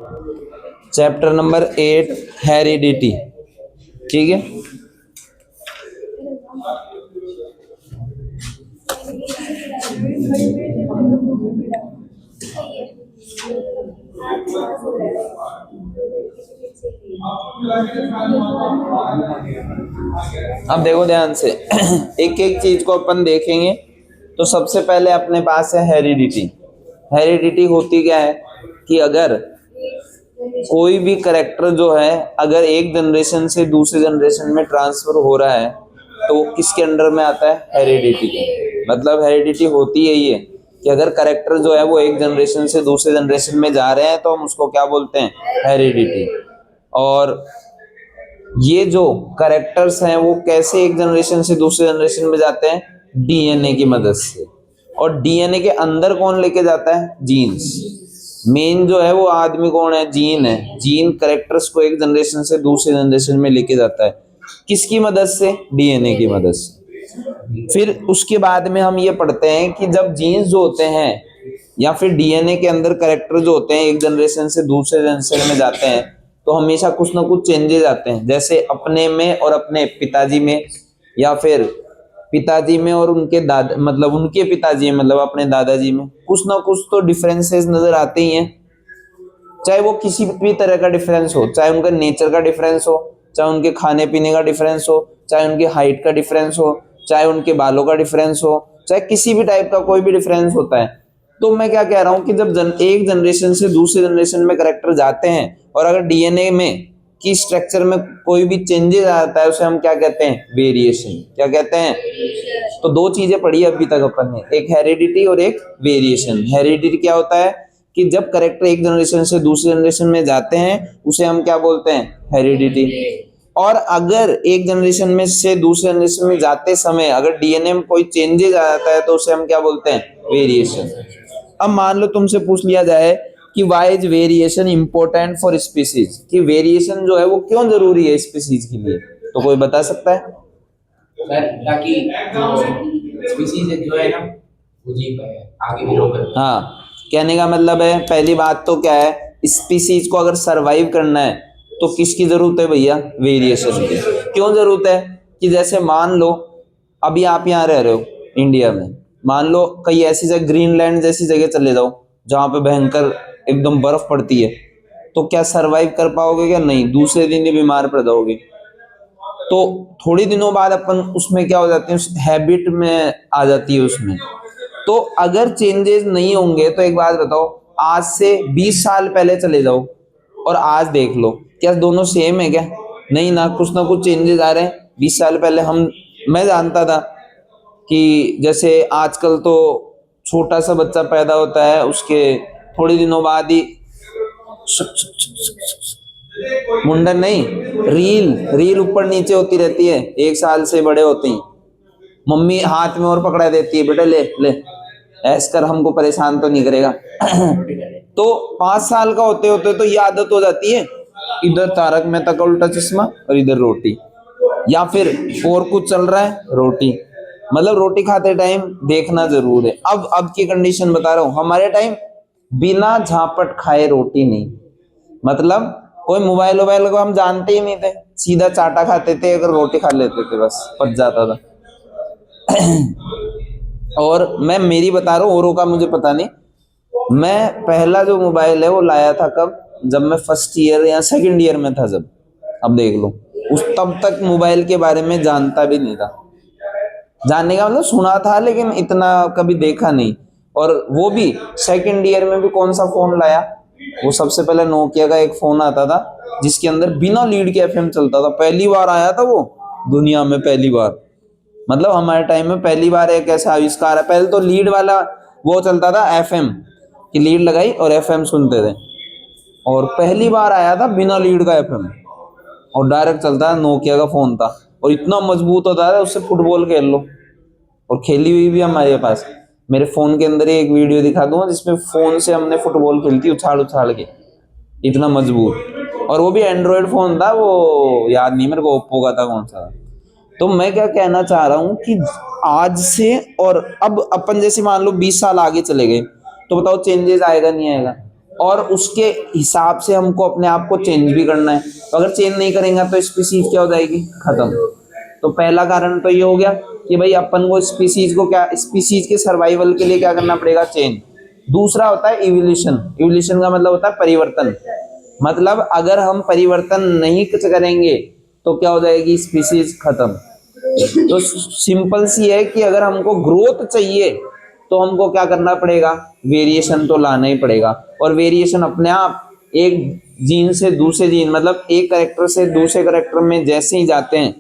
Chapter number 8 heredity. ठीक है, अब देखो ध्यान से एक एक चीज को अपन देखेंगे। तो सबसे पहले अपने पास है हेरिडिटी। हेरिडिटी होती क्या है कि अगर कोई भी करेक्टर जो है अगर एक जनरेशन से दूसरे जनरेशन में ट्रांसफर हो रहा है तो वो किसके अंडर में आता है? हेरिडिटी के। मतलब हेरिडिटी होती है ये कि अगर करेक्टर जो है वो एक जनरेशन से दूसरे जनरेशन में जा रहे हैं तो हम उसको क्या बोलते हैं? हेरिडिटी। और ये जो करेक्टर्स हैं वो कैसे एक जनरेशन से दूसरे जनरेशन में जाते हैं? डीएनए की मदद से। और डीएनए के अंदर कौन लेके जाता है? जीन्स। मेन जो है वो आदमी कौन है? जीन है। जीन करेक्टर्स को एक जनरेशन से दूसरे जनरेशन में लेके जाता है। किसकी मदद से? डीएनए की मदद से। फिर उसके बाद में हम ये पढ़ते हैं कि जब जीन्स जो होते हैं या फिर डीएनए के अंदर करेक्टर जो होते हैं एक जनरेशन से दूसरे जनरेशन में जाते हैं तो हमेशा कुछ ना कुछ चेंजेस आते हैं। जैसे अपने में और अपने पिताजी में, या फिर पिताजी में और उनके दादा मतलब उनके पिताजी में मतलब अपने दादाजी में कुछ ना कुछ तो डिफरेंसेस नजर आते ही हैं। चाहे वो किसी भी तरह का डिफरेंस हो, चाहे उनका नेचर का डिफरेंस हो, चाहे उनके खाने पीने का डिफरेंस हो, चाहे उनकी हाइट का डिफरेंस हो, चाहे उनके बालों का डिफरेंस हो, चाहे किसी भी टाइप का कोई भी डिफरेंस होता है। तो मैं क्या कह रहा हूं कि जब एक जनरेशन से दूसरे जनरेशन में करेक्टर जाते हैं और अगर डीएनए में की स्ट्रक्चर में कोई भी चेंजेस आता है उसे हम क्या कहते हैं? वेरिएशन। क्या कहते हैं? तो दो चीजें पढ़ी अभी तक अपन ने, एक हेरिडिटी और एक वेरिएशन। हेरिडिटी क्या होता है कि जब करेक्टर एक जनरेशन से दूसरे जनरेशन में जाते हैं उसे हम क्या बोलते हैं? हेरिडिटी। और अगर एक जनरेशन में से दूसरे जनरेशन में जाते समय अगर डीएनए में कोई चेंजेस आ जाता है तो उसे हम क्या बोलते हैं? वेरिएशन। अब मान लो तुमसे पूछ लिया जाए कि why is variation important for species, कि वेरिएशन जो है वो क्यों जरूरी है स्पीसीज के लिए, तो कोई बता सकता है? सर ताकि स्पीसीज जो है ना वो जी पाए, आगे ग्रो कर। हाँ, कहने का मतलब है पहली बात तो क्या है, स्पीसीज को अगर सरवाइव करना है तो किसकी जरूरत है भैया? वेरिएशन की। क्यों जरूरत है? कि जैसे मान लो अभी आप यहाँ रह रहे हो इंडिया में, मान लो कई ऐसी जगह ग्रीनलैंड जैसी जगह चले जाओ जहां पे भयंकर एकदम बर्फ पड़ती है, तो क्या सरवाइव कर पाओगे? क्या नहीं, दूसरे दिन ही बीमार पड़ जाओगे। तो थोड़ी दिनों बाद अपन उसमें क्या हो जाते हैं? उस हैबिट में आ जाती है उसमें। तो अगर चेंजेस नहीं होंगे तो एक बात बताओ, आज से 20 साल पहले चले जाओ और आज देख लो, क्या दोनों सेम है क्या? नहीं ना, कुछ ना कुछ चेंजेस आ रहे हैं। 20 साल पहले मैं जानता था कि जैसे आजकल तो छोटा सा बच्चा पैदा होता है उसके थोड़े दिनों बाद ही मुंडन नहीं, रील रील ऊपर नीचे होती रहती है, 1 साल से बड़े होते ही मम्मी हाथ में और पकड़ा देती है, बेटा ले ले ऐस कर, हमको परेशान तो नहीं करेगा। तो 5 साल का होते होते तो ये आदत हो जाती है, इधर तारक मेहता का उल्टा चश्मा और इधर रोटी, या फिर और कुछ चल रहा है रोटी, मतलब रोटी खाते टाइम देखना जरूर है। अब की कंडीशन बता रहा हूं, हमारे टाइम बिना झापट खाए रोटी नहीं, मतलब कोई मोबाइल वोबाइल को हम जानते ही नहीं थे, सीधा चाटा खाते थे, अगर रोटी खा लेते थे बस पच जाता था। और मैं मेरी बता रहा हूँ, औरों का मुझे पता नहीं। मैं पहला जो मोबाइल है वो लाया था कब? जब मैं फर्स्ट ईयर या सेकंड ईयर में था जब। अब देख लो, उस तब तक मोबाइल के बारे में जानता भी नहीं था। जानने का मतलब सुना था लेकिन इतना कभी देखा नहीं। और वो भी सेकंड ईयर में भी कौन सा फोन लाया? वो सबसे पहले नोकिया का एक फोन आता था जिसके अंदर बिना लीड के एफएम चलता था। पहली बार आया था वो दुनिया में, पहली बार, मतलब हमारे टाइम में पहली बार एक ऐसा आविष्कार है। पहले तो लीड वाला वो चलता था एफएम की, लीड लगाई और एफएम सुनते थे, और पहली बार आया था बिना लीड का एफएम और डायरेक्ट चलता है। नोकिया का फोन था और इतना मजबूत होता था उससे फुटबॉल खेल लो, और खेली हुई भी हमारे पास। मेरे फोन के अंदर ही एक वीडियो दिखा दूंगा जिसमें फोन से हमने फुटबॉल खेलती उछाल उछाल के, इतना मजबूत। और वो भी एंड्रॉयड फोन था, वो याद नहीं मेरे को ओप्पो का था कौन सा। तो मैं क्या कहना चाह रहा हूं कि आज से और अब अपन जैसे मान लो 20 साल आगे चले गए तो बताओ चेंजेस आएगा नहीं आएगा? और उसके हिसाब से हमको अपने आप को चेंज भी करना है। तो अगर चेंज नहीं करेंगे तो स्पीसीज क्या हो जाएगी, खत्म। तो पहला कारण तो ये हो गया कि भाई अपन को स्पीसीज को क्या, स्पीसीज के सर्वाइवल के लिए क्या करना पड़ेगा, चेंज। दूसरा होता है इवोल्यूशन। इवोल्यूशन का मतलब होता है परिवर्तन। मतलब अगर हम परिवर्तन नहीं करेंगे तो क्या हो जाएगी, स्पीसीज खत्म। तो सिंपल सी है कि अगर हमको ग्रोथ चाहिए तो हमको क्या करना पड़ेगा, वेरिएशन तो लाना ही पड़ेगा। और वेरिएशन अपने आप एक जीन से दूसरे जीन, मतलब एक करेक्टर से दूसरे करेक्टर में जैसे ही जाते हैं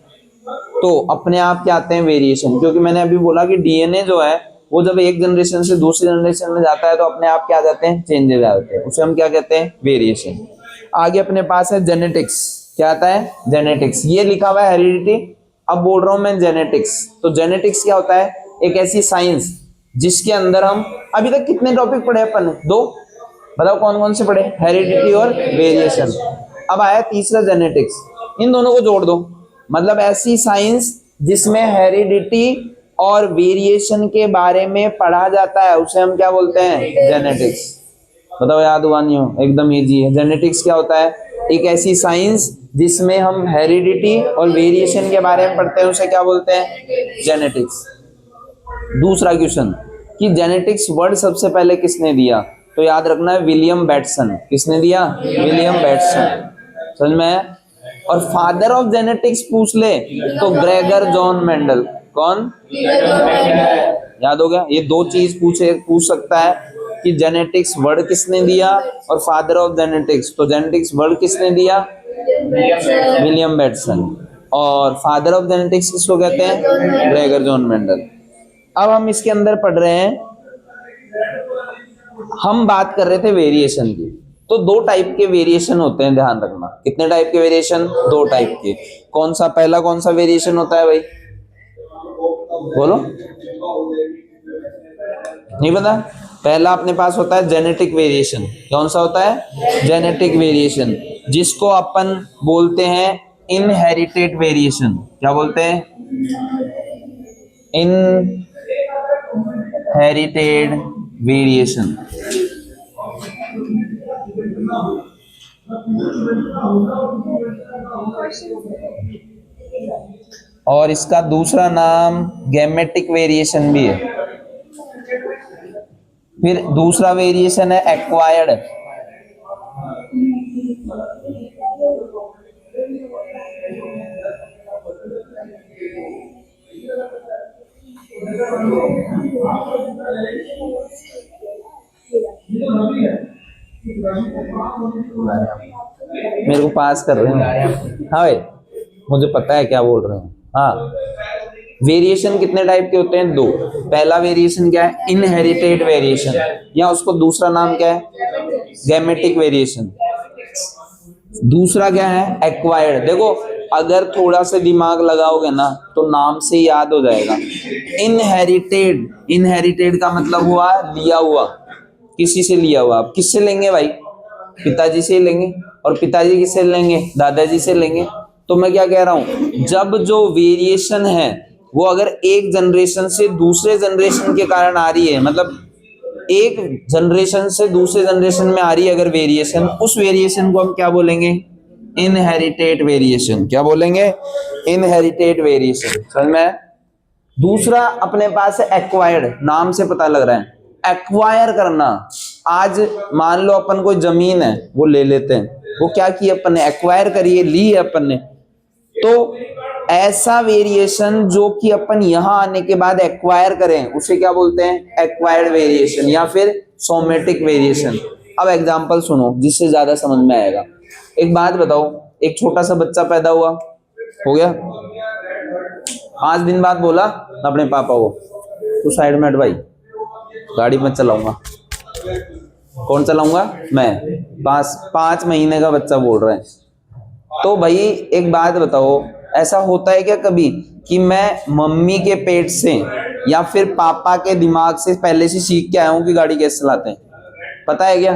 तो अपने आप क्या आते हैं, वेरिएशन। क्योंकि मैंने अभी बोला कि डीएनए जो है वो जब एक जनरेशन से दूसरी जनरेशन में जाता है तो अपने आप क्या आ जाते हैं, चेंजेस आ जाते हैं। उसे हम क्या कहते हैं, वेरिएशन। आगे अपने पास है जेनेटिक्स। क्या आता है, जेनेटिक्स। ये लिखा हुआ है हेरिडिटी, अब बोल रहा हूं मैं जेनेटिक्स। तो जेनेटिक्स क्या होता है, एक ऐसी साइंस जिसके अंदर हम अभी तक कितने टॉपिक पढ़े अपन ने, 2। बताओ कौन कौन से पढ़े, हेरिडिटी और वेरिएशन। अब आया तीसरा जेनेटिक्स, इन दोनों को जोड़ दो। मतलब ऐसी साइंस जिसमें हेरिडिटी और वेरिएशन के बारे में पढ़ा जाता है उसे हम क्या बोलते हैं, जेनेटिक्स। बताओ याद हुआ नहीं हो, एकदम इजी है। जेनेटिक्स क्या होता है, एक ऐसी साइंस जिसमें हम हेरिडिटी और वेरिएशन के बारे में पढ़ते हैं उसे क्या बोलते हैं, जेनेटिक्स। दूसरा क्वेश्चन कि जेनेटिक्स वर्ड सबसे पहले किसने दिया, तो याद रखना है विलियम बैटसन। किसने दिया, विलियम बैटसन। समझ में है। और फादर ऑफ जेनेटिक्स पूछ ले तो ग्रेगर जॉन मेंडल। कौन, याद हो गया। ये 2 चीज पूछ सकता है कि जेनेटिक्स वर्ड किसने दिया और फादर ऑफ जेनेटिक्स। तो जेनेटिक्स वर्ड किसने दिया, विलियम बैटसन। और फादर ऑफ जेनेटिक्स किसको कहते हैं, ग्रेगर जॉन मेंडल। अब हम इसके अंदर पढ़ रहे हैं, हम बात कर रहे थे वेरिएशन की। तो 2 टाइप के वेरिएशन होते हैं, ध्यान रखना। कितने टाइप के वेरिएशन, 2 टाइप के। कौन सा, पहला कौन सा वेरिएशन होता है भाई, बोलो, नहीं पता। पहला अपने पास होता है जेनेटिक वेरिएशन। कौन सा होता है, जेनेटिक वेरिएशन, जिसको अपन बोलते हैं इनहेरिटेड वेरिएशन। क्या बोलते हैं, इनहेरिटेड वेरिएशन। और इसका दूसरा नाम गैमेटिक वेरिएशन भी है। फिर दूसरा वेरिएशन है एक्वायर्ड। मेरे को पास कर रहे हैं, हाँ भाई मुझे पता है क्या बोल रहे हैं। हाँ, वेरिएशन कितने टाइप के होते हैं, 2। पहला वेरिएशन क्या है, इनहेरिटेड वेरिएशन, या उसको दूसरा नाम क्या है, गैमेटिक वेरिएशन। दूसरा क्या है, एक्वायर्ड। देखो अगर थोड़ा सा दिमाग लगाओगे ना तो नाम से याद हो जाएगा। इनहेरिटेड, इनहेरिटेड का मतलब हुआ लिया हुआ, किसी से लिया हुआ। आप किससे लेंगे भाई, पिताजी से लेंगे। और पिताजी किससे लेंगे, दादाजी से लेंगे। तो मैं क्या कह रहा हूं, जब जो वेरिएशन है वो अगर एक जनरेशन से दूसरे जनरेशन के कारण आ रही है, मतलब एक जनरेशन से दूसरे जनरेशन में आ रही है अगर वेरिएशन, उस वेरिएशन को हम क्या बोलेंगे, इनहेरिटेड वेरिएशन। क्या बोलेंगे, इनहेरिटेड वेरिएशन। समझ में। दूसरा अपने पास है एक्वायर्ड, नाम से पता लग रहा है, एक्वायर करना। आज मान लो अपन कोई जमीन है वो ले लेते हैं, वो क्या किया अपन ने, एक्वायर करिए, ली है अपन ने। तो ऐसा वेरिएशन जो कि अपन यहां आने के बाद एक्वायर करें उसे क्या बोलते हैं, एक्वायर्ड वेरिएशन या फिर सोमेटिक वेरिएशन। अब एग्जांपल सुनो जिससे ज्यादा समझ में आएगा। एक बात बताओ, एक छोटा सा बच्चा पैदा हुआ, हो गया, 5 दिन बाद बोला अपने पापा को, तू साइड में हट भाई, गाड़ी मत चलाऊंगा। कौन चलाऊंगा, मैं। 5 महीने का बच्चा बोल रहा है। तो भाई एक बात बताओ, ऐसा होता है क्या कभी कि मैं मम्मी के पेट से या फिर पापा के दिमाग से पहले से सीख के आया हूं कि गाड़ी कैसे चलाते हैं? पता है क्या,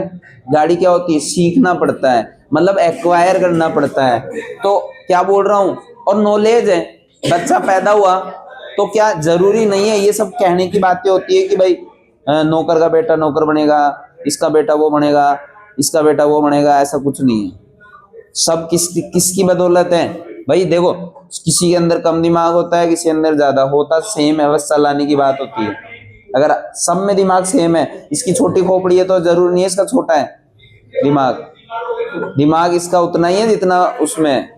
गाड़ी क्या होती है, सीखना पड़ता है, मतलब एक्वायर करना पड़ता है। तो क्या बोल रहा हूं, और नॉलेज है। बच्चा पैदा हुआ तो क्या जरूरी नहीं है, ये सब कहने की बातें होती है कि भाई नौकर का बेटा नौकर बनेगा, इसका बेटा वो बनेगा, इसका बेटा वो बनेगा, ऐसा कुछ नहीं है। सब किसकी बदौलत है भाई? देखो, किसी के अंदर कम दिमाग होता है, किसी के अंदर ज्यादा होता, सेम है, बस चलाने की बात होती है। अगर सब में दिमाग सेम है, इसकी छोटी खोपड़ी है तो जरूर नहीं है इसका छोटा है दिमाग इसका उतना ही है जितना उसमें,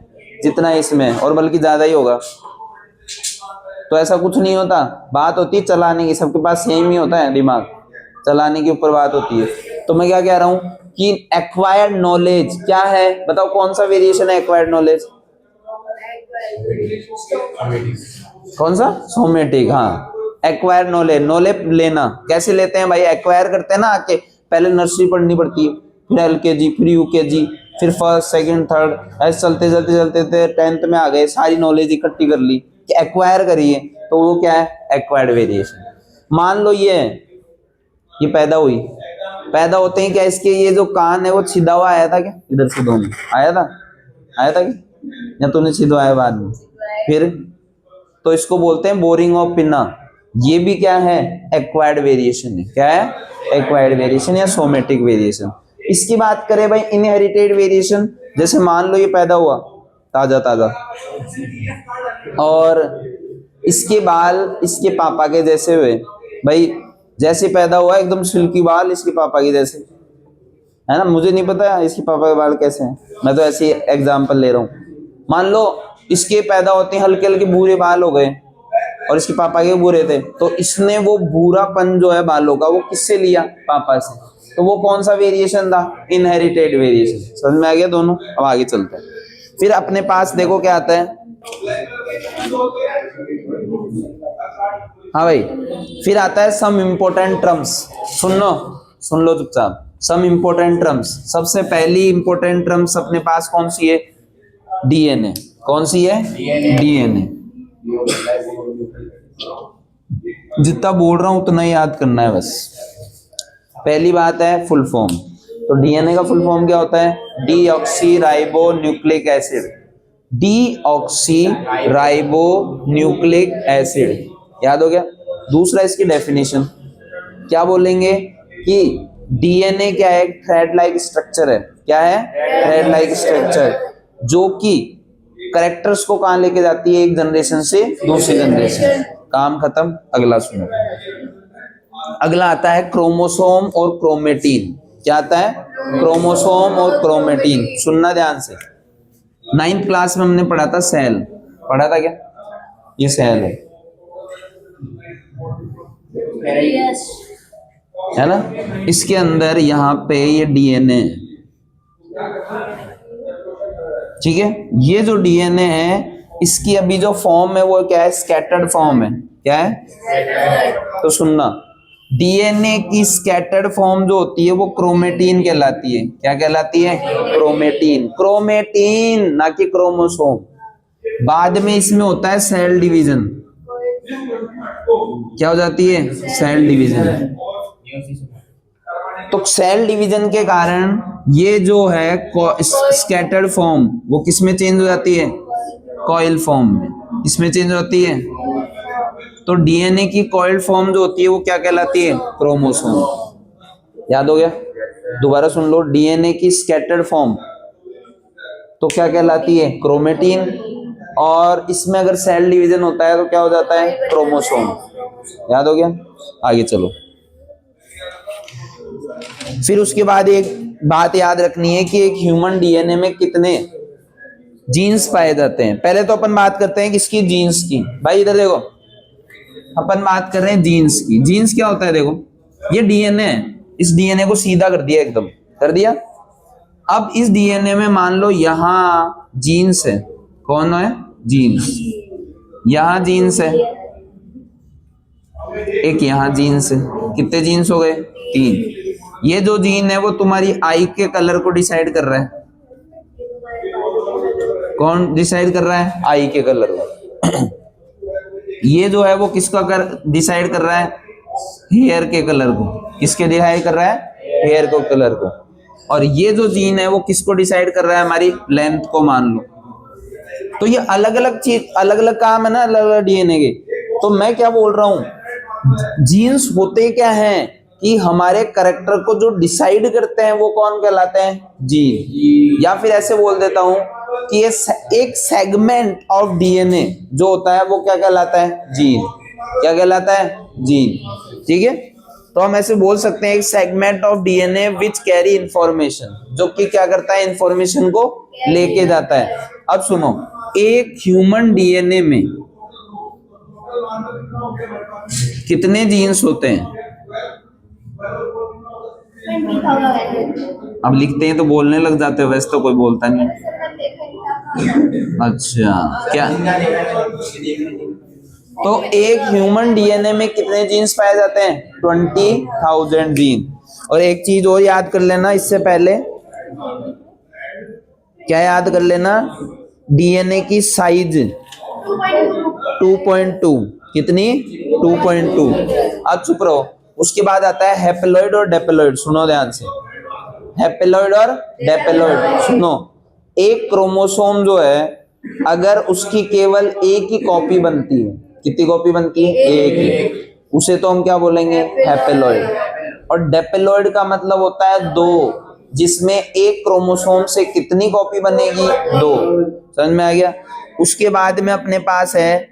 जितना इसमें, और बल्कि ज्यादा ही होगा। तो ऐसा कुछ नहीं होता, बात होती है चलाने की, सबके पास सेम ही होता है दिमाग, चलाने के ऊपर बात होती है। तो मैं क्या कह रहा हूं कि एक्वायर्ड नॉलेज क्या है? बताओ कौन सा वेरिएशन है एक्वायर्ड नॉलेज? कौन सा? सोमेटिक। हाँ, एक्वायर नॉलेज, नॉलेज लेना। कैसे लेते हैं भाई? एक्वायर करते हैं ना, आके पहले नर्सरी पढ़नी पड़ती है, फिर एलकेजी, फिर यूकेजी, फिर फर्स्ट सेकंड थर्ड, ऐसे चलते चलते चलते 10th में आ गए, सारी नॉलेज इकट्ठी कर ली कि एक्वायर करिए, तो वो क्या है? Acquired variation. मान लो ये पैदा हुई, पैदा होते ही क्या इसके ये जो कान है वो छिदा हुआ आया था क्या? इधर से दोनों आया था क्या? या तूने छिदवाया बाद में? फिर तो इसको बोलते हैं बोरिंग ऑफ पिन्ना। ये भी क्या है? एक्वायर्ड वेरिएशन है। क्या है? एक्वायर्ड वेरिएशन या सोमेटिक वेरिएशन। इसकी बात करें भाई इनहेरिटेड वेरिएशन, जैसे मान लो ये पैदा हुआ ताजा ताजा और इसके बाल इसके पापा के जैसे हुए, भाई जैसे पैदा हुआ एकदम सिल्की बाल इसके पापा के जैसे, है ना? मुझे नहीं पता इसके पापा के बाल कैसे हैं, मैं तो ऐसे एग्जांपल ले रहा हूँ। मान लो इसके पैदा होते हैं हल्के हल्के भूरे बाल हो गए और इसके पापा के बुरे थे, तो इसने वो भूरापन जो है बालों का वो किससे लिया? पापा से। तो वो कौन सा वेरिएशन था? Inherited variation. समझ में आ गया दोनों? अब आगे चलते हैं। फिर अपने पास देखो क्या आता है। हाँ भाई, फिर आता है सम इम्पोर्टेंट टर्म्स। सुन लो चुपचाप। सम इम्पोर्टेंट टर्म्स, सबसे पहली इम्पोर्टेंट टर्म्स अपने पास कौन सी है? डीएनए। कौन सी है? डीएनए। जितना बोल रहा हूं उतना ही याद करना है बस। पहली बात है फुल फॉर्म। तो डीएनए का फुल फॉर्म क्या होता है? Deoxy ribo nucleic acid. Deoxy ribo nucleic acid, याद हो गया? दूसरा इसकी डेफिनेशन क्या बोलेंगे कि डीएनए क्या है? थ्रेड लाइक स्ट्रक्चर है। क्या है? थ्रेड लाइक स्ट्रक्चर, जो कि कैरेक्टर्स को कहां लेके जाती है? एक जनरेशन से दूसरी जनरेशन। काम खत्म। अगला सुनो। अगला आता है क्रोमोसोम और क्रोमेटिन। क्या आता है? क्रोमोसोम और क्रोमेटिन। सुनना ध्यान से। 9th क्लास में हमने पढ़ा था सेल, पढ़ा था क्या? ये सेल है ना? इसके अंदर यहाँ पे ये डीएनए है, ठीक है? ये जो डीएनए है इसकी अभी जो फॉर्म है वो क्या है? स्कैटर्ड फॉर्म है। क्या है? तो सुनना, डीएनए की स्कैटर्ड फॉर्म जो होती है वो क्रोमेटिन कहलाती है। क्या कहलाती है? क्रोमेटिन। क्रोमेटिन, ना कि क्रोमोसोम। बाद में इसमें होता है सेल डिवीजन। क्या हो जाती है? Cell division. तो सेल डिवीजन के कारण ये जो है स्कैटर्ड फॉर्म वो किसमें चेंज हो जाती है? कॉइल फॉर्म में। इसमें चेंज होती है। तो डीएनए की कॉइल फॉर्म जो होती है वो क्या कहलाती है? क्रोमोसोम। याद हो गया? दोबारा सुन लो। डीएनए की स्कैटर्ड फॉर्म तो क्या कहलाती है? क्रोमेटिन। और इसमें अगर सेल डिवीजन होता है तो क्या हो जाता है? क्रोमोसोम। याद हो गया? आगे चलो। फिर उसके बाद एक बात याद रखनी है कि एक ह्यूमन डीएनए में कितने जीन्स पाए जाते हैं। पहले तो अपन बात करते हैं किसकी? जीन्स की। भाई इधर देखो, अपन बात कर रहे हैं जीन्स की। जीन्स क्या होता है? देखो, ये डीएनए है, इस डीएनए को सीधा कर दिया, एकदम कर दिया। अब इस डीएनए में मान लो यहां जीन्स है। कौन है? जीन्स। यहां जीन्स है, एक यहां जीन्स है। कितने जीन्स हो गए? 3। ये जो जीन है वो तुम्हारी आई के कलर को डिसाइड कर रहा है। कौन डिसाइड कर रहा है? आई के कलर को। ये जो है वो किसका डिसाइड कर रहा है? हेयर के कलर को। किसके डिसाइड कर रहा है? हेयर को कलर को। और ये जो जीन है वो किसको डिसाइड कर रहा है? हमारी लेंथ को मान लो। तो ये अलग अलग चीज, अलग अलग काम है ना, अलग अलग डीएनए के। तो मैं क्या बोल रहा हूं, जीन्स होते क्या हैं कि हमारे कैरेक्टर को जो डिसाइड करते हैं वो कौन कहलाते हैं? जीन। या फिर ऐसे बोल देता हूं कि ये एक सेगमेंट ऑफ डीएनए जो होता है वो क्या कहलाता है? जीन। क्या कहलाता है? जीन। ठीक है, तो हम ऐसे बोल सकते हैं एक segment of DNA which carry information, जो कि क्या करता है? इंफॉर्मेशन को लेके जाता है। अब सुनो, एक ह्यूमन डीएनए में कितने जीन्स होते हैं? 20,000 अब लिखते हैं तो बोलने लग जाते हो, वैसे तो कोई बोलता नहीं। अच्छा, क्या? तो एक ह्यूमन डीएनए में कितने जीन्स पाए जाते हैं? 20,000 जीन। और एक चीज और याद कर लेना इससे पहले, क्या याद कर लेना? डीएनए की साइज 2.2। कितनी? 2.2। अब चुप रहो। उसके बाद आता है हैप्लॉइड और डेप्लॉइड। सुनो ध्यान से, हैप्लॉइड और डेप्लॉइड सुनो। एक क्रोमोसोम जो है, अगर उसकी केवल एक ही कॉपी बनती है, कितनी कॉपी बनती है? एक ही, उसे तो हम क्या बोलेंगे? हैप्लॉइड। और डेप्लॉइड का मतलब होता है दो, जिसमें एक क्रोमोसोम से कितनी कॉपी बनेगी? दो। समझ में आ गया? उसके बाद में अपने पास है,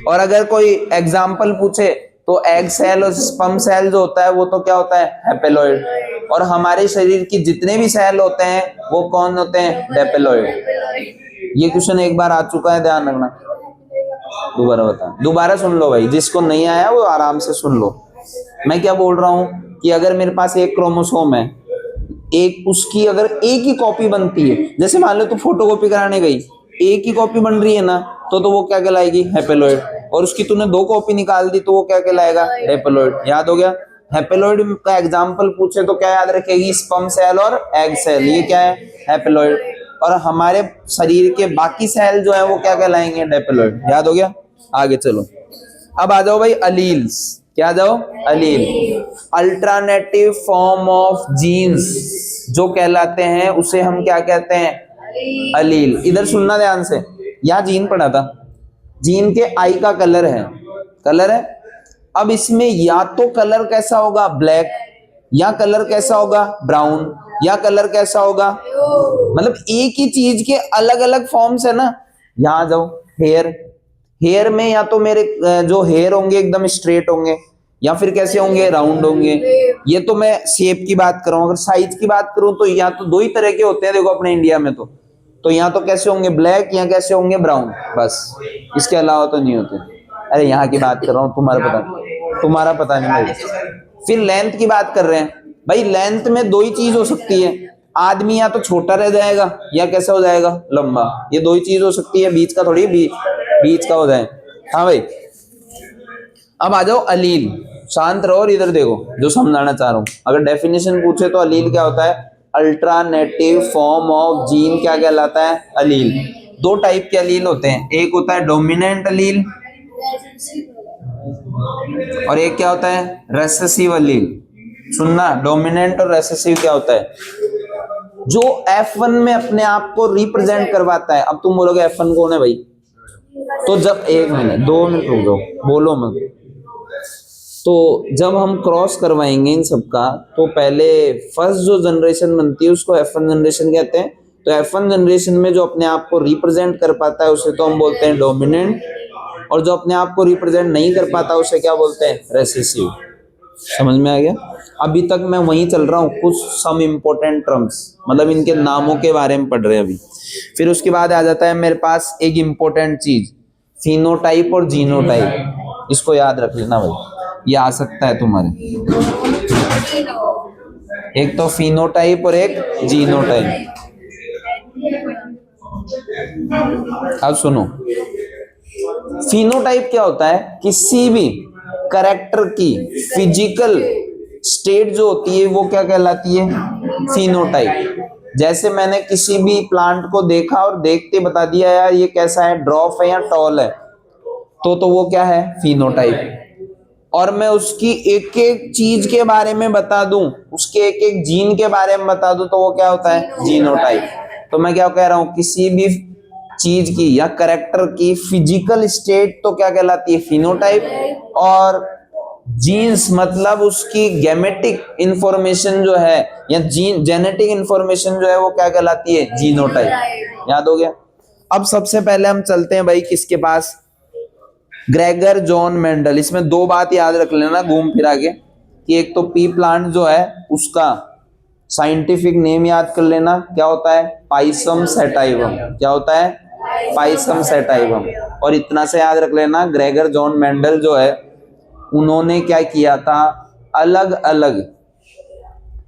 और अगर कोई एग्जाम्पल पूछे तो एग सेल और स्पर्म सेल जो होता है वो तो क्या होता है? हैप्लॉइड। और हमारे शरीर की जितने भी सेल होते हैं वो कौन होते हैं? डेप्लॉइड। ये क्वेश्चन एक बार आ चुका है, ध्यान रखना। दोबारा बता, दोबारा सुन लो भाई, जिसको नहीं आया वो आराम से सुन लो। मैं क्या बोल रहा हूं कि अगर मेरे पास एक क्रोमोसोम है, एक उसकी अगर एक ही कॉपी बनती है, जैसे मान लो तू फोटोकॉपी कराने गई, एक ही कॉपी बन रही है ना, तो वो क्या कहलाएगी? हैप्लॉइड। और उसकी तूने दो कॉपी निकाल दी तो वो क्या कहलाएगा? डेप्लॉइड। याद हो गया? हैप्लॉइड का एग्जांपल पूछे तो क्या याद रखेगी? स्पर्म सेल और एग सेल, ये क्या है? हैप्लॉइड। और हमारे शरीर के बाकी सेल जो है वो क्या कहलाएंगे? डेप्लॉइड। याद हो गया? आगे चलो, अब आ जाओ भाई अलील्स। क्या जाओ? अलील, अल्टरनेटिव फॉर्म ऑफ जीन्स जो कहलाते हैं, उसे हम क्या कहते हैं? अलील। इधर सुनना ध्यान से, यहां जीन पढ़ा था। जीन के आई का कलर है, कलर है। अब इसमें या तो कलर कैसा होगा? ब्लैक, या कलर कैसा होगा? ब्राउन, या कलर कैसा होगा? मतलब एक ही चीज के अलग अलग फॉर्म्स है ना। यहां जाओ, हेयर, हेयर में या तो मेरे जो हेयर होंगे एकदम स्ट्रेट होंगे, या फिर कैसे होंगे? राउंड होंगे। ये तो मैं शेप की बात कर रहा हूं। अगर साइज की बात करूं तो या तो दो ही तरह के होते हैं, देखो अपने इंडिया में तो यहाँ तो कैसे होंगे? ब्लैक, या कैसे होंगे? ब्राउन, बस। इसके अलावा तो नहीं होते। अरे यहाँ की बात कर रहा हूँ, तुम्हारा पता नहीं भाई। फिर लेंथ की बात कर रहे हैं भाई, लेंथ में दो ही चीज हो सकती है, आदमी या तो छोटा रह जाएगा या कैसा हो जाएगा? लंबा। ये दो ही चीज हो सकती है, बीच का थोड़ी, बीच का हो जाए। हाँ भाई, अब आ जाओ अलील। शांत रहो और इधर देखो जो समझाना चाह रहा हूं। अगर डेफिनेशन पूछे तो अलील क्या होता है? अल्टरनेटिव फॉर्म ऑफ जीन क्या कहलाता है? अलील। दो टाइप के अलील होते हैं, एक होता है डोमिनेंट अलील और एक क्या होता है? रेसेसिव अलील। सुनना, डोमिनेंट और रेसेसिव क्या होता है? जो F1 में अपने आप को रिप्रेजेंट करवाता है। अब तुम बोलोगे F1 कौन है भाई? तो जब, एक मिनट, 2 मिनट रुक जाओ, बोलो मत। तो जब हम क्रॉस करवाएंगे इन सबका, तो पहले फर्स्ट जो जनरेशन बनती है उसको F1 जनरेशन कहते हैं। तो F1 जनरेशन में जो अपने आप को रिप्रेजेंट कर पाता है उसे तो हम बोलते हैं डोमिनेंट, और जो अपने आप को रिप्रेजेंट नहीं कर पाता उसे क्या बोलते हैं? रेसेसिव। समझ में आ गया? अभी तक मैं वहीं चल रहा हूँ, कुछ सम इम्पोर्टेंट टर्म्स, मतलब इनके नामों के बारे में पढ़ रहे हैं अभी। फिर उसके बाद आ जाता है मेरे पास एक इम्पोर्टेंट चीज, फिनोटाइप और जीनोटाइप। इसको याद रख लेना भाई, ये आ सकता है तुम्हारे। एक तो फिनोटाइप और एक जीनोटाइप। अब सुनो, फिनोटाइप क्या होता है? किसी भी कैरेक्टर की फिजिकल स्टेट जो होती है वो क्या कहलाती है? फिनोटाइप। जैसे मैंने किसी भी प्लांट को देखा और देखते बता दिया यार ये कैसा है, ड्रॉप है या टॉल है, तो वो क्या है? फिनोटाइप। और मैं उसकी एक एक चीज के बारे में बता दूं, उसके एक एक जीन के बारे में बता दूं, तो वो क्या होता है? जीनोटाइप। तो मैं क्या कह रहा हूं, किसी भी चीज की या कैरेक्टर की फिजिकल स्टेट तो क्या कहलाती है? फिनोटाइप। और जीन्स मतलब उसकी गेमेटिक इंफॉर्मेशन जो है या जीन जेनेटिक इंफॉर्मेशन जो है वो क्या कहलाती है? जीनोटाइप। याद हो गया। अब सबसे पहले हम चलते हैं भाई किसके पास? Gregor John Mendel. इसमें दो बात याद रख लेना घूम फिरा के, कि एक तो पी प्लांट जो है उसका साइंटिफिक नेम याद कर लेना, क्या होता है? पाइसम सैटाइवम। क्या होता है? पाइसम सैटाइवम। और इतना से याद रख लेना, ग्रेगर जॉन मेंडल जो है उन्होंने क्या किया था? अलग अलग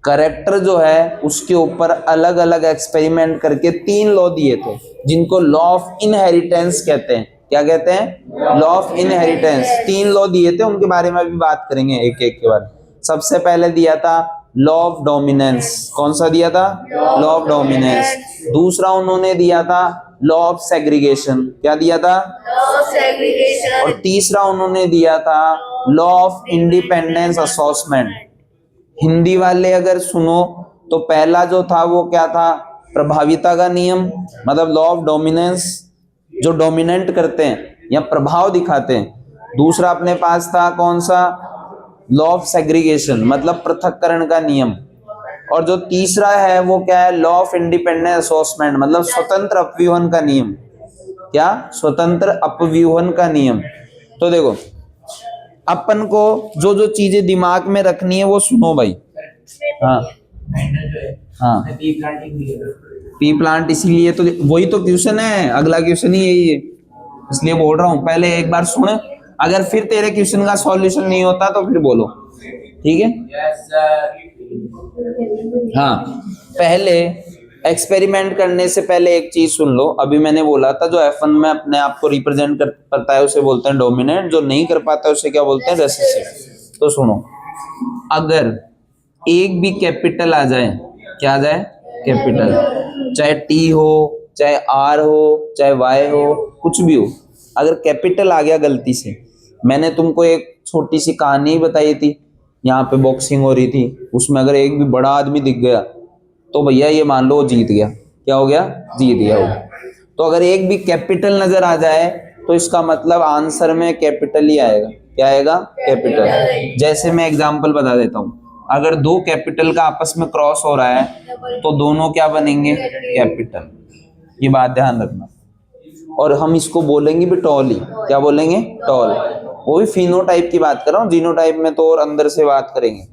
करेक्टर जो है उसके ऊपर अलग अलग एक्सपेरिमेंट करके 3 लॉ दिए थे, जिनको लॉ ऑफ इनहेरिटेंस कहते हैं। क्या कहते हैं? Law of inheritance. 3 लॉ दिए थे, उनके बारे में भी बात करेंगे एक एक के बारे में। सबसे पहले दिया था लॉ ऑफ डोमिनेंस। कौन सा दिया था? Law of dominance. दूसरा उन्होंने दिया था लॉ ऑफ सेग्रीगेशन। क्या दिया था? Law of segregation. और तीसरा उन्होंने दिया था लॉ ऑफ इंडिपेंडेंस असोसमेंट। हिंदी वाले अगर सुनो तो पहला जो था वो क्या था? प्रभाविता का नियम, मतलब लॉ ऑफ डोमिनेंस, जो डोमिनेंट करते हैं या प्रभाव दिखाते हैं। दूसरा अपने पास था कौन सा? लॉ ऑफ सेग्रीगेशन, मतलब पृथक्करण का नियम। और जो तीसरा है वो क्या है? लॉ ऑफ इंडिपेंडेंट असोसमेंट, मतलब स्वतंत्र अपव्यूहन का नियम। क्या? स्वतंत्र अपव्यूहन का नियम। तो देखो, अपन को जो जो चीजें दिमाग में रखनी है वो सुनो भाई। हाँ मेंडल जो है, हाँ, उसने पी प्लांटिंग भी किया। पी प्लांट इसीलिए तो, वही तो क्वेश्चन है, अगला क्वेश्चन ही यही है, इसलिए बोल रहा हूं। पहले एक बार सुन, अगर फिर तेरे क्वेश्चन का सॉल्यूशन नहीं होता तो फिर बोलो, ठीक है? Yes sir. हाँ, पहले एक्सपेरिमेंट करने से पहले एक चीज सुन लो। अभी मैंने बोला था जो F1 में अपने आप को रिप्रेजेंट कर पाता है उसे बोलते हैं डोमिनेंट, जो नहीं कर पाता है उसे क्या बोलते हैं? रेसेसिव। तो सुनो, अगर एक भी कैपिटल आ जाए, क्या आ जाए? कैपिटल, चाहे T हो, चाहे R हो, चाहे Y हो, कुछ भी हो, अगर कैपिटल आ गया गलती से, मैंने तुमको एक छोटी सी कहानी बताई थी, यहाँ पे बॉक्सिंग हो रही थी, उसमें अगर एक भी बड़ा आदमी दिख गया तो भैया ये मान लो वो जीत गया। क्या हो गया? जीत गया वो। तो अगर एक भी कैपिटल नजर आ जाए तो इसका मतलब आंसर में कैपिटल ही आएगा। क्या आएगा? कैपिटल। जैसे मैं एग्जांपल बता देता हूँ, अगर दो कैपिटल का आपस में क्रॉस हो रहा है तो दोनों क्या बनेंगे? कैपिटल। ये बात ध्यान रखना। और हम इसको बोलेंगे भी टॉल ही। क्या बोलेंगे? टॉल। वो भी फिनोटाइप की बात कर रहा हूँ, जीनोटाइप में तो और अंदर से बात करेंगे।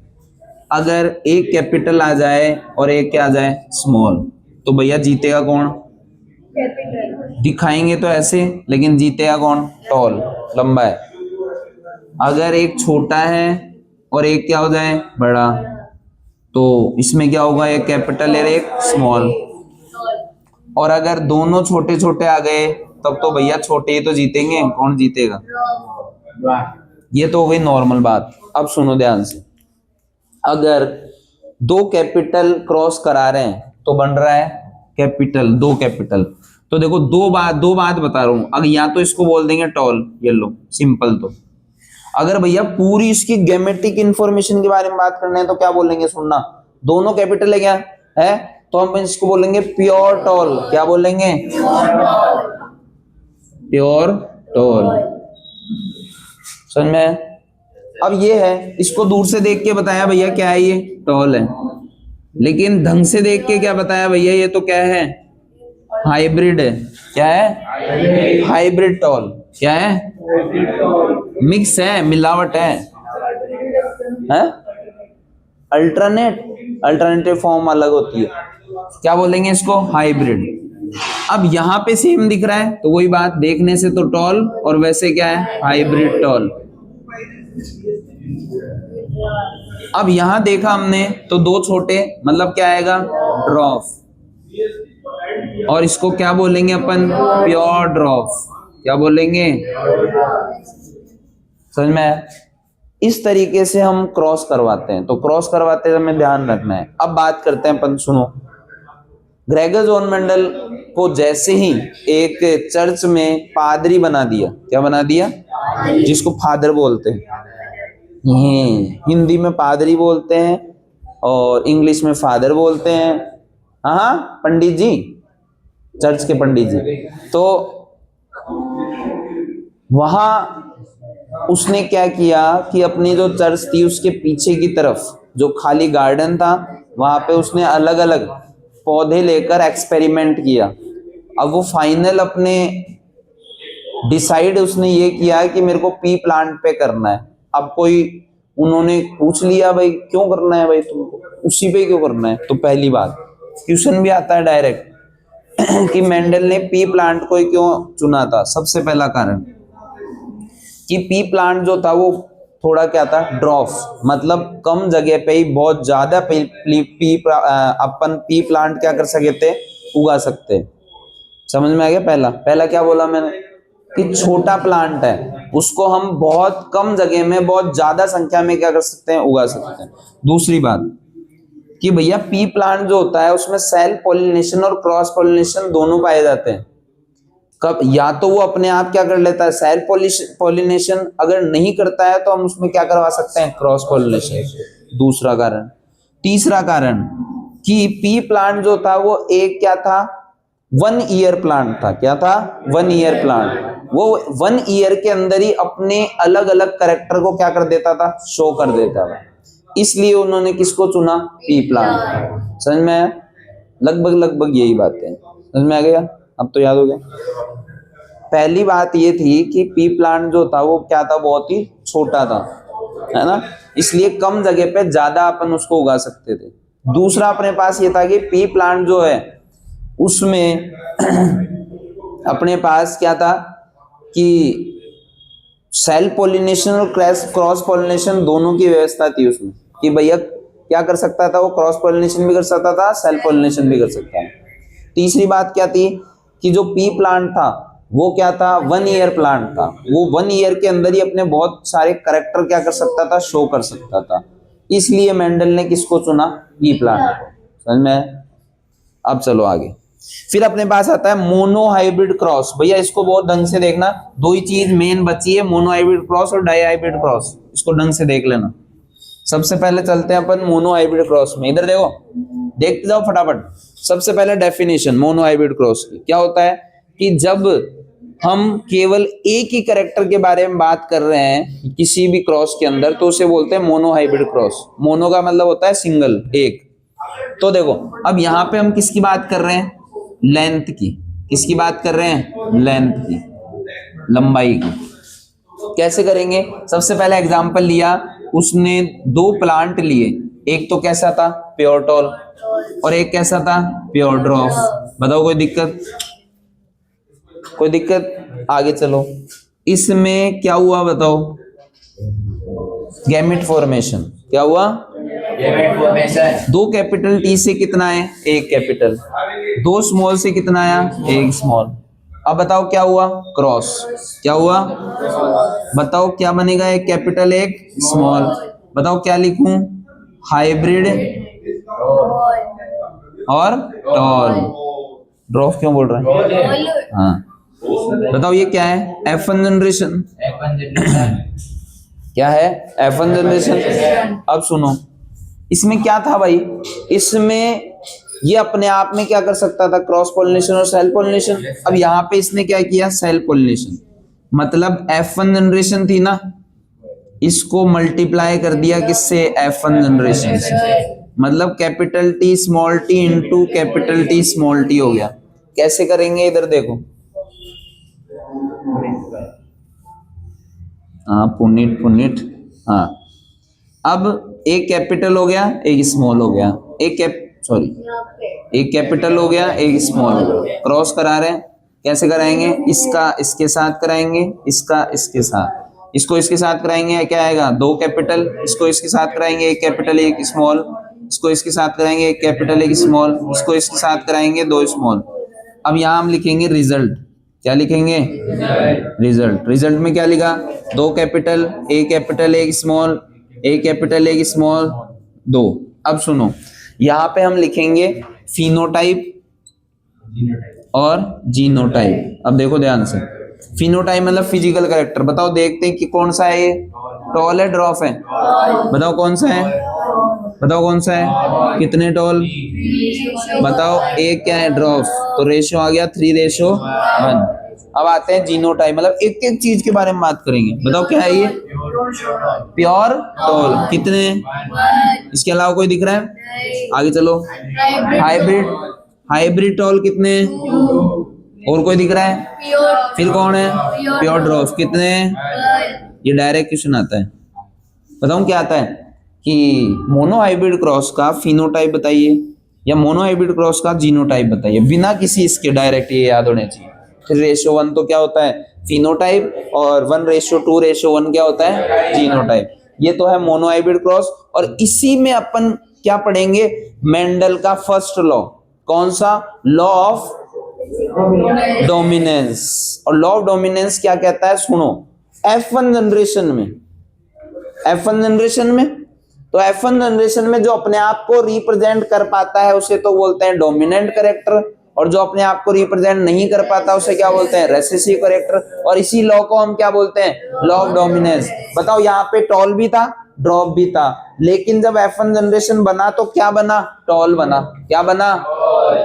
अगर एक कैपिटल आ जाए और एक क्या आ जाए? स्मॉल, तो भैया जीतेगा कौन? दिखाएंगे तो ऐसे, लेकिन जीतेगा कौन? टॉल, लंबा है। अगर एक छोटा है और एक क्या हो जाए? बड़ा, तो इसमें क्या होगा? एक कैपिटल और एक स्मॉल। और अगर दोनों छोटे छोटे आ गए तब तो भैया छोटे ही तो जीतेंगे। कौन जीतेगा? ये तो हो गई नॉर्मल बात। अब सुनो ध्यान से, अगर दो कैपिटल क्रॉस करा रहे हैं तो बन रहा है कैपिटल, दो कैपिटल। तो देखो दो बात बता रहा हूं। अगर या तो इसको बोल देंगे टॉल, ये लो सिंपल। तो अगर भैया पूरी इसकी गेमेटिक इंफॉर्मेशन के बारे में बात करना है तो क्या बोलेंगे? सुनना, दोनों कैपिटल है क्या है, तो हम इसको बोलेंगे प्योर टॉल। क्या बोलेंगे? Pure tall. समझ में? अब ये है, इसको दूर से देख के बताया भैया क्या है? ये टॉल है। लेकिन ढंग से देख के क्या बताया भैया? ये तो क्या है? हाइब्रिड है। क्या है? Hybrid tall. क्या है? मिक्स है, मिलावट है। अल्टरनेटिव फॉर्म अलग होती है। क्या बोलेंगे इसको? हाइब्रिड। अब यहाँ पे सेम दिख रहा है तो वही बात, देखने से तो टॉल और वैसे क्या है? Hybrid tall. अब यहां देखा हमने तो दो छोटे, मतलब क्या आएगा? ड्रॉफ। और इसको क्या बोलेंगे अपन? प्योर ड्रॉफ। क्या बोलेंगे? समझ में आया? इस तरीके से हम क्रॉस करवाते हैं। तो क्रॉस करवाते हैं हमें ध्यान रखना है। अब बात करते हैं अपन, सुनो, ग्रेगर जॉन मेंडल को जैसे ही एक चर्च में पादरी बना दिया। क्या बना दिया? जिसको फादर बोलते हैं, हिंदी में पादरी बोलते हैं और इंग्लिश में फादर बोलते हैं। हाँ, पंडित जी, चर्च के पंडित जी। तो वहां उसने क्या किया कि अपनी जो चर्च थी उसके पीछे की तरफ जो खाली गार्डन था वहां पे उसने अलग अलग पौधे लेकर एक्सपेरिमेंट किया। अब वो फाइनल अपने डिसाइड उसने ये किया कि मेरे को पी प्लांट पे करना है। अब कोई उन्होंने पूछ लिया भाई क्यों करना है भाई तुमको, उसी पे क्यों करना है, तो पहली बात क्वेश्चन भी आता है डायरेक्ट कि मेंडल ने पी प्लांट को ही क्यों चुना था। सबसे पहला कारण कि पी प्लांट जो था वो थोड़ा क्या था, ड्रॉफ, मतलब कम जगह पे ही बहुत ज्यादा अपन पी प्लांट क्या कर सकते थे, उगा सकते। समझ में आ गया? पहला पहला क्या बोला मैंने कि छोटा प्लांट है उसको हम बहुत कम जगह में बहुत ज्यादा संख्या में क्या कर सकते हैं, उगा सकते हैं। दूसरी बात कि भैया पी प्लांट जो होता है उसमें सेल्फ पॉलिनेशन और क्रॉस पॉलिनेशन दोनों पाए जाते हैं। कब या तो वो अपने आप क्या कर लेता है सेल्फ पॉलिनेशन, अगर नहीं करता है तो हम उसमें क्या करवा सकते हैं, क्रॉस पॉलिनेशन। दूसरा कारण। तीसरा कारण कि पी प्लांट जो था वो एक क्या था, 1 ईयर प्लांट था। क्या था? 1 ईयर प्लांट। वो 1 ईयर के अंदर ही अपने अलग अलग कैरेक्टर को क्या कर देता था, शो कर देता था। इसलिए उन्होंने किसको चुना, पी प्लांट। समझ में आया? लगभग लगभग यही बात है। समझ में आ गया? अब तो याद हो गया। पहली बात ये थी कि पी प्लांट जो था वो क्या था, बहुत ही छोटा था, है ना, इसलिए कम जगह पे ज्यादा अपन उसको उगा सकते थे। दूसरा अपने पास ये था कि पी प्लांट जो है उसमें अपने पास क्या था कि सेल्फ पॉलिनेशन और क्रॉस पॉलिनेशन दोनों की व्यवस्था थी उसमें, कि भैया क्या कर सकता था वो, क्रॉस पॉलिनेशन भी कर सकता था, सेल्फ पॉलिनेशन भी कर सकता था। तीसरी बात क्या थी कि जो पी प्लांट था वो क्या था, 1 ईयर प्लांट था। वो 1 ईयर के अंदर ही अपने बहुत सारे कैरेक्टर क्या कर सकता था, शो कर सकता था। इसलिए मेंडल ने किसको चुना, पी प्लांट को। समझ में? अब चलो आगे। फिर अपने पास आता है मोनो हाइब्रिड क्रॉस। भैया इसको बहुत ढंग से देखना, दो ही चीज मेन बची है, मोनो हाइब्रिड क्रॉस और डाई हाइब्रिड क्रॉस। इसको ढंग से देख लेना। सबसे पहले चलते हैं अपन मोनो हाइब्रिड क्रॉस में। इधर देखो, देखते जाओ फटाफट। सबसे पहले डेफिनेशन मोनो हाइब्रिड क्रॉस की क्या होता है कि जब हम केवल एक ही कैरेक्टर के बारे में बात कर रहे हैं किसी भी क्रॉस के अंदर, तो उसे बोलते हैं मोनो हाइब्रिड क्रॉस। मोनो का मतलब होता है सिंगल, एक। तो देखो अब यहां पे हम किसकी बात कर रहे हैं, लेंथ की। किसकी बात कर रहे हैं, लेंथ की, लंबाई की। कैसे करेंगे? सबसे पहले एग्जांपल लिया उसने, 2 प्लांट लिए, एक तो कैसा था, प्योर टॉल, और एक कैसा था, प्योर ड्रॉफ। बताओ कोई दिक्कत? कोई दिक्कत? आगे चलो। इसमें क्या हुआ बताओ, गैमेट फॉर्मेशन। क्या हुआ, गैमेट फॉर्मेशन। 2 कैपिटल टी से कितना है, 1 कैपिटल। 2 स्मॉल से कितना आया, 1 स्मॉल। अब बताओ क्या हुआ, क्रॉस। क्या हुआ, बताओ क्या बनेगा, 1 कैपिटल 1 स्मॉल। बताओ क्या लिखूं, हाइब्रिड और टॉल। ड्रॉफ क्यों बोल रहे हैं? हाँ बताओ ये क्या है, F1 जनरेशन। क्या है, F1 जनरेशन। अब सुनो, इसमें क्या था भाई, इसमें ये अपने आप में क्या कर सकता था, क्रॉस पॉलिनेशन और सेल्फ पॉलिनेशन। अब यहाँ पे इसने क्या किया, सेल्फ पॉलिनेशन, मतलब F1 जनरेशन थी ना, इसको मल्टीप्लाई कर दिया किससे, F1 जनरेशन से। मतलब capital T small T into capital T small T हो गया। कैसे करेंगे, इधर देखो। हाँ पुनिट पुनिट, हाँ। अब एक कैपिटल हो गया, एक स्मॉल हो गया, एक कैपिटल हो गया, एक स्मॉल हो गया। क्रॉस करा रहे हैं, कैसे कराएंगे, इसका इसके साथ कराएंगे, इसका इसके साथ, इसको इसके साथ कराएंगे, क्या आएगा, 2 कैपिटल। इसको इसके साथ कराएंगे, 1 कैपिटल 1 स्मॉल। इसको इसके साथ कराएंगे, 1 कैपिटल 1 स्मॉल। इसको इसके साथ कराएंगे, 2 स्मॉल। अब यहाँ हम लिखेंगे रिजल्ट। क्या लिखेंगे, रिजल्ट। रिजल्ट में क्या लिखा, 2 capital 1 capital 1 small, 1 capital 1 small 2। अब सुनो, यहाँ पे हम लिखेंगे फिनोटाइप और जीनोटाइप। अब देखो ध्यान से, फिनोटाइप मतलब फिजिकल कैरेक्टर। बताओ देखते हैं कि कौन सा है, ये टॉल है ड्रॉफ है, बताओ कौन सा है, बताओ कौन सा है, कितने टॉल, बताओ एक क्या है, ड्रॉफ। तो रेशियो आ गया 3:1। अब आते हैं जीनोटाइप, मतलब एक एक चीज के बारे में बात करेंगे। बताओ क्या है ये? प्योर टॉल कितने? इसके अलावा कोई दिख रहा है? आगे चलो। हाइब्रिड, हाइब्रिड टॉल कितने? और कोई दिख रहा है? फिर कौन है? प्योर ड्रॉप्स कितने? ये डायरेक्ट क्वेश्चन आता है। बताऊं क्या आता है कि मोनो हाइब्रिड क्रॉस का फिनोटाइप बताइए या मोनो हाइब्रिड क्रॉस का जीनोटाइप बताइए, बिना किसी इसके, डायरेक्ट ये याद होने चाहिए। फिर रेशियो 1 तो क्या होता है? फिनोटाइप, और 1:2:1 क्या होता है? जीनोटाइप। ये तो है मोनो हाइब्रिड क्रॉस। और इसी में अपन क्या पढ़ेंगे? मेंडल का फर्स्ट लॉ। कौन सा? Law of dominance. और लॉ ऑफ डोमिनेंस क्या कहता है? सुनो, F1 जनरेशन में, F1 जनरेशन में, तो F1 जनरेशन में जो अपने आप को रिप्रेजेंट कर पाता है उसे तो बोलते हैं डोमिनेंट कैरेक्टर, और जो अपने आप को रिप्रेजेंट नहीं कर पाता उसे क्या बोलते हैं? Recessive character. और इसी लॉ को हम क्या बोलते हैं? Law of dominance. बताओ, यहाँ पे टॉल भी था, ड्रॉप भी था, लेकिन जब F1 जनरेशन बना तो क्या बना? टॉल बना। क्या बना?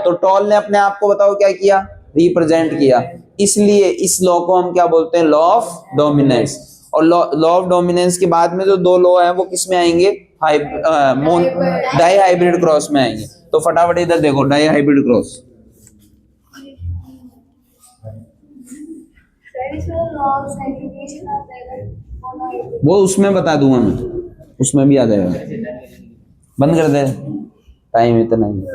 तो टॉल ने अपने आप को, बताओ क्या किया? रिप्रेजेंट किया। इसलिए इस लॉ को हम क्या बोलते हैं? Law of dominance. और लॉ ऑफ डोमिनेंस के बाद में जो दो लॉ है वो किस में आएंगे? डाई हाइब्रिड क्रॉस में आएंगे। तो फटाफट इधर देखो, डाई हाइब्रिड क्रॉस। वो उसमें बता दूंगा मैं, उसमें भी आ जाएगा। बंद कर दे, टाइम इतना ही है।